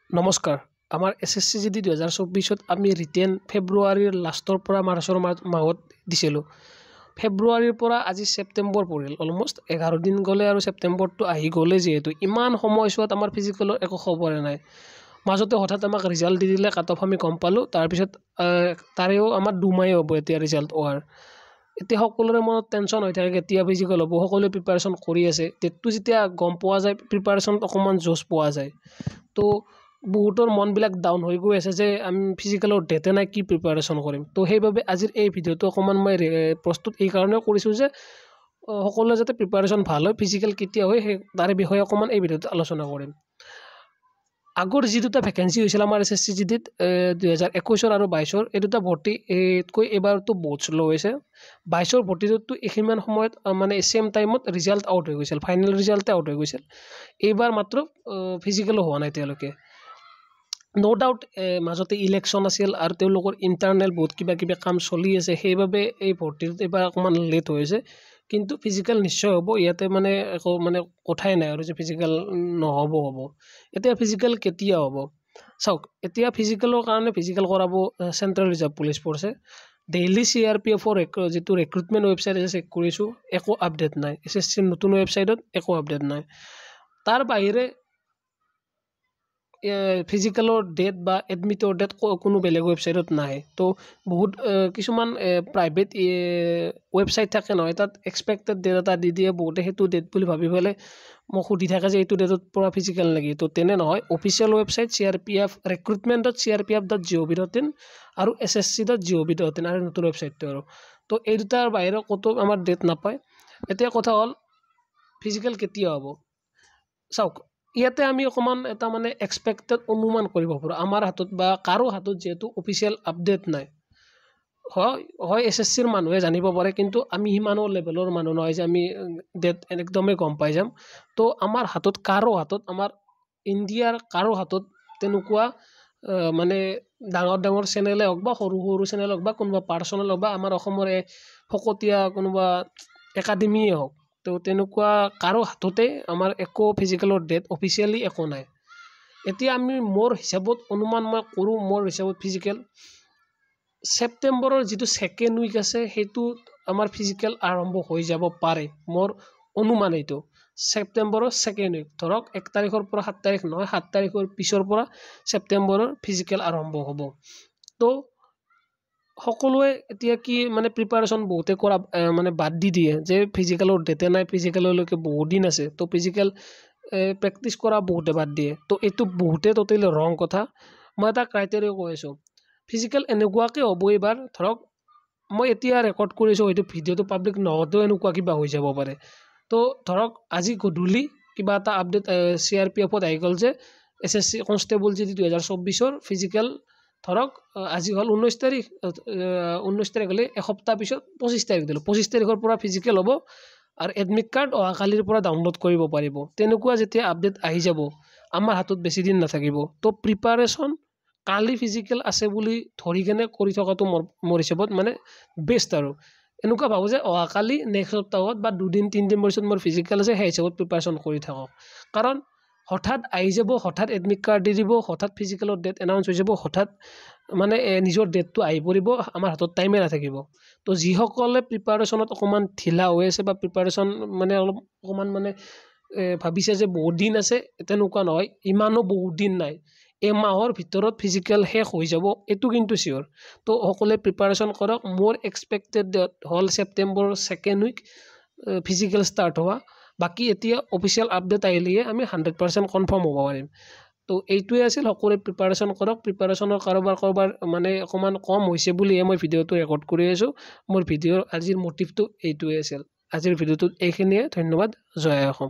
নমস্কাৰ আমাৰ SSC GD 2024 আমি ৰিটেন ফেব্ৰুৱাৰীৰ লাষ্টৰ পৰা মাৰ্চৰ মাহত দিছিলোঁ ফেব্ৰুৱাৰীৰ পৰা আজি ছেপ্টেম্বৰ পৰিল অলমোষ্ট 11 দিন গ'লে আৰু ছেপ্টেম্বৰটো আহি গ'লে যেহেতু ইমান সময়ছোৱাত আমাৰ ফিজিকেলৰ একো খবৰে নাই মাজতে হঠাৎ আমাক ৰিজাল্ট দি দিলে কাট অফ আমি গম পালোঁ তাৰপিছত তাৰেও আমাৰ দুমাহে হ'ব এতিয়া ৰিজাল্ট হোৱাৰ এতিয়া সকলোৰে মনত টেনশ্যন হৈ থাকে কেতিয়া ফিজিকেল হ'ব সকলোৱে প্ৰিপাৰেশ্যন কৰি আছে ডেটটো যেতিয়া গম পোৱা যায় প্ৰিপাৰেশ্যনত অকণমান জোচ পোৱা যায় তো বহুতৰ মনবিলাক ডাউন হৈ গৈ আছে যে আমি ফিজিকেলৰ ডেটে নাই কি প্ৰিপাৰেশ্যন কৰিম তো সেইবাবে আজিৰ এই ভিডিঅ'টো অকণমান মই প্ৰস্তুত এই কাৰণে কৰিছোঁ যে সকলোৱে যাতে প্ৰিপাৰেশ্যন ভাল হয় ফিজিকেল কেতিয়া হয় সেই তাৰে বিষয়ে অকণমান এই ভিডিঅ'ত আলোচনা কৰিম আগৰ যি দুটা ভেকেঞ্চি হৈছিল আমাৰ এছএছচি জিডিত 2021 আৰু 22 এই দুটা ভৰ্তি এইতকৈ এইবাৰতো বহুত শ্ল' হৈছে 22 ভৰ্তিটোতো এইখিনিমান সময়ত মানে ছেম টাইমত ৰিজাল্ট আউট হৈ গৈছিল ফাইনেল ৰিজাল্টে আউট হৈ গৈছিল এইবাৰ মাত্ৰ ফিজিকেলো হোৱা নাই তেওঁলোকে নো ডাউট মাজতে ইলেকশ্যন আছিল আৰু তেওঁলোকৰ ইণ্টাৰনেল বহুত কিবা কাম চলি আছে সেইবাবে এই ভৰ্তিটোত এইবাৰ অকণমান লেট হৈছে কিন্তু ফিজিকেল নিশ্চয় হ'ব ইয়াতে মানে একো মানে কথাই নাই আৰু যে ফিজিকেল নহ'ব এতিয়া ফিজিকেল কেতিয়া হ'ব চাওক এতিয়া ফিজিকেলৰ কাৰণে ফিজিকেল কৰাব চেণ্ট্ৰেল ৰিজাৰ্ভ পুলিচ ফ'ৰ্চে ডেইলি CRPFৰ যিটো ৰিক্ৰুটমেণ্ট ৱেবছাইট আছে চেক কৰিছোঁ একো আপডেট নাই এছএছচিৰ নতুন ৱেবছাইটত একো আপডেট নাই তাৰ বাহিৰে ফিজিকেলৰ ডেট বা এডমিটৰ ডেট কোনো বেলেগ ৱেবছাইটত নাহে তো বহুত কিছুমান প্ৰাইভেট ৱেবছাইট থাকে নহয় তাত এক্সপেক্টেড ডেট এটা দি দিয়ে বহুতে সেইটো ডেট বুলি ভাবি পেলাই মোক সুধি থাকে যে এইটো ডেটত পৰা ফিজিকেল নেকি তো তেনে নহয় অফিচিয়েল ৱেবছাইট CRPF recruitment.crpf.gov.in আৰু ssc.gov.in আৰু নতুন ৱেবছাইটটো আৰু তো এই দুটাৰ বাহিৰে ক'তো আমাৰ ডেট নাপায় এতিয়া কথা হ'ল ফিজিকেল কেতিয়া হ'ব চাওক ইয়াতে আমি অকণমান এটা মানে এক্সপেক্টেড অনুমান কৰিব পাৰোঁ আমাৰ হাতত বা কাৰো হাতত যিহেতু অফিচিয়েল আপডেট নাই হয় এছএছচিৰ মানুহে জানিব পাৰে কিন্তু আমি সিমানো লেভেলৰ মানুহ নহয় যে আমি ডেট একদমেই গম পাই যাম তো আমাৰ হাতত কাৰো হাতত আমাৰ ইণ্ডিয়াৰ কাৰো হাতত তেনেকুৱা মানে ডাঙৰ চেনেলে হওক বা সৰু চেনেল হওক বা কোনোবা পাৰ্চনেল হওক বা আমাৰ অসমৰ ফকতীয়া কোনোবা একাডেমিয়ে হওক তো তেনেকুৱা কাৰো হাততে আমাৰ একো ফিজিকেলৰ ডেট অফিচিয়েলি একো নাই এতিয়া আমি মোৰ হিচাপত অনুমান মই কৰোঁ মোৰ হিচাপত ফিজিকেল ছেপ্টেম্বৰৰ যিটো ছেকেণ্ড উইক আছে সেইটো আমাৰ ফিজিকেল আৰম্ভ হৈ যাব পাৰে মোৰ অনুমান এইটো ছেপ্টেম্বৰৰ ছেকেণ্ড উইক ধৰক 1 তাৰিখৰ পৰা 7 তাৰিখ নহয় 7 তাৰিখৰ পিছৰ পৰা ছেপ্টেম্বৰৰ ফিজিকেল আৰম্ভ হ'ব তো সকলোৱে এতিয়া কি মানে প্ৰিপাৰেশ্যন বহুতে কৰা মানে বাদ দি দিয়ে যে ফিজিকেলৰ ডেটে নাই ফিজিকেললৈকে বহুত দিন আছে তো ফিজিকেল প্ৰেক্টিছ কৰা বহুতে বাদ দিয়ে তো এইটো বহুতে টোটেলি ৰং কথা মই এটা ক্ৰাইটেৰিয়া কৈ আছোঁ ফিজিকেল এনেকুৱাকৈ হ'ব এইবাৰ ধৰক মই এতিয়া ৰেকৰ্ড কৰিছোঁ হয়তো ভিডিঅ'টো পাব্লিক নহওঁতেও এনেকুৱা কিবা হৈ যাব পাৰে তো ধৰক আজি গধূলি কিবা এটা আপডেট CRPFত আহি গ'ল যে SSC কনষ্টেবল জিডি 2024 ফিজিকেল ধৰক আজি হ'ল 19 তাৰিখ 19 তাৰিখ হ'লে এসপ্তাহ পিছত 25 তাৰিখ দিলোঁ 25 তাৰিখৰ পৰা ফিজিকেল হ'ব আৰু এডমিট কাৰ্ড অহাকালিৰ পৰা ডাউনলোড কৰিব পাৰিব তেনেকুৱা যেতিয়া আপডেট আহি যাব আমাৰ হাতত বেছি দিন নাথাকিব তো প্ৰিপাৰেশ্যন কালি ফিজিকেল আছে বুলি ধৰি কেনে কৰি থকাটো মোৰ হিচাপত মানে বেষ্ট আৰু এনেকুৱা ভাবোঁ যে অহাকালি নেক্সট সপ্তাহত বা 2 দিন 3 দিন পিছত মোৰ ফিজিকেল আছে সেই হিচাপত প্ৰিপাৰেশ্যন কৰি থাকক কাৰণ হঠাৎ আহি যাব হঠাৎ এডমিট কাৰ্ড দি দিব হঠাৎ ফিজিকেলৰ ডেট এনাউন্স হৈ যাব হঠাৎ মানে নিজৰ ডেটটো আহি পৰিব আমাৰ হাতত টাইমে নাথাকিব তো যিসকলে প্ৰিপাৰেশ্যনত অকণমান ঢিলা হৈ আছে বা প্ৰিপাৰেশ্যন মানে অলপ অকণমান মানে ভাবিছে যে বহুত দিন আছে তেনেকুৱা নহয় ইমানো বহুত দিন নাই এমাহৰ ভিতৰত ফিজিকেল শেষ হৈ যাব এইটো কিন্তু চিয়'ৰ তো সকলোৱে প্ৰিপাৰেশ্যন কৰক মোৰ এক্সপেক্টেড ডেট হ'ল ছেপ্টেম্বৰৰ ছেকেণ্ড উইক ফিজিকেল ষ্টাৰ্ট হোৱা বাকী এতিয়া অফিচিয়েল আপডেট আহিলেহে আমি 100% কনফাৰ্ম হ'ব পাৰিম তো এইটোৱে আছিল সকলোৱে প্ৰিপাৰেশ্যন কৰক প্ৰিপাৰেশ্যনৰ কাৰোবাৰ মানে অকণমান কম হৈছে বুলিহে মই ভিডিঅ'টো ৰেকৰ্ড কৰি আছোঁ মোৰ ভিডিঅ'ৰ আজিৰ মটিভটো এইটোৱে আছিল আজিৰ ভিডিঅ'টোত এইখিনিয়ে ধন্যবাদ জয় অসম